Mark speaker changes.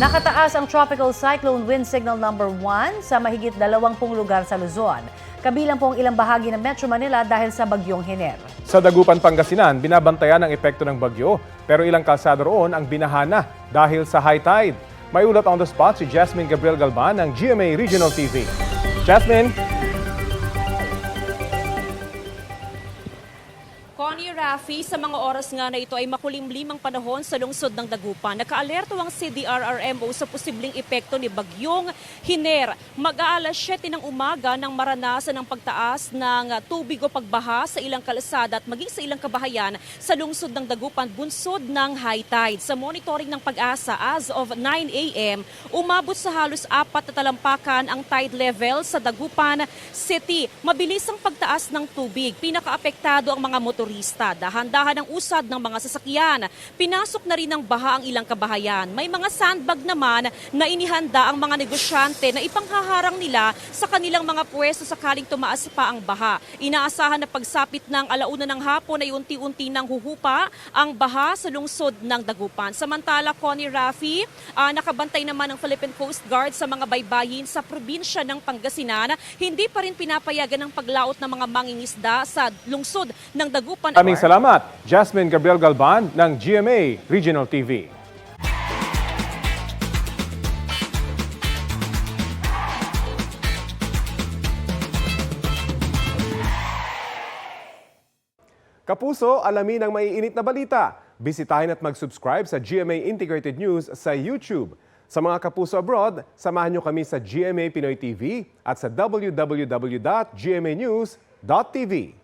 Speaker 1: Nakataas ang Tropical Cyclone Wind Signal number 1 sa mahigit 20 lugar sa Luzon. Kabilang po ang ilang bahagi ng Metro Manila dahil sa bagyong Hiner.
Speaker 2: Sa Dagupan, Pangasinan, binabantayan ang epekto ng bagyo pero ilang kalsada roon ang binahana dahil sa high tide. May ulat on the spot si Jasmine Gabriel Galban ng GMA Regional TV. Jasmine?
Speaker 3: Connie, Rafi, sa mga oras nga na ito ay makulimlim ang panahon sa lungsod ng Dagupan. Naka-alerto ang CDRRMO sa posibleng epekto ni Bagyong Hiner. Mag-aalas 7 ng umaga nang maranasan ang pagtaas ng tubig o pagbaha sa ilang kalsada at maging sa ilang kabahayan sa lungsod ng Dagupan, bunsod ng high tide. Sa monitoring ng Pag-asa as of 9 a.m., umabot sa halos 4 na talampakan ang tide level sa Dagupan City. Mabilis ang pagtaas ng tubig. Pinakaapektado ang mga motorista. Dahan-dahan ang usad ng mga sasakyan. Pinasok na rin ng baha ang ilang kabahayan. May mga sandbag naman na inihanda ang mga negosyante na ipanghaharang nila sa kanilang mga pwesto sakaling tumaas pa ang baha. Inaasahan na pagsapit ng alauna ng hapon ay unti-unti nang huhupa ang baha sa lungsod ng Dagupan. Samantala, Connie, Rafi, nakabantay naman ang Philippine Coast Guard sa mga baybayin sa probinsya ng Pangasinan. Hindi pa rin pinapayagan ang paglaot ng mga mangingisda sa lungsod ng Dagupan.
Speaker 2: Maraming salamat, Jasmine Gabriel Galban ng GMA Regional TV. Kapuso, alamin ang maiinit na balita. Bisitahin at mag-subscribe sa GMA Integrated News sa YouTube. Sa mga kapuso abroad, samahan nyo kami sa GMA Pinoy TV at sa www.gmanews.tv.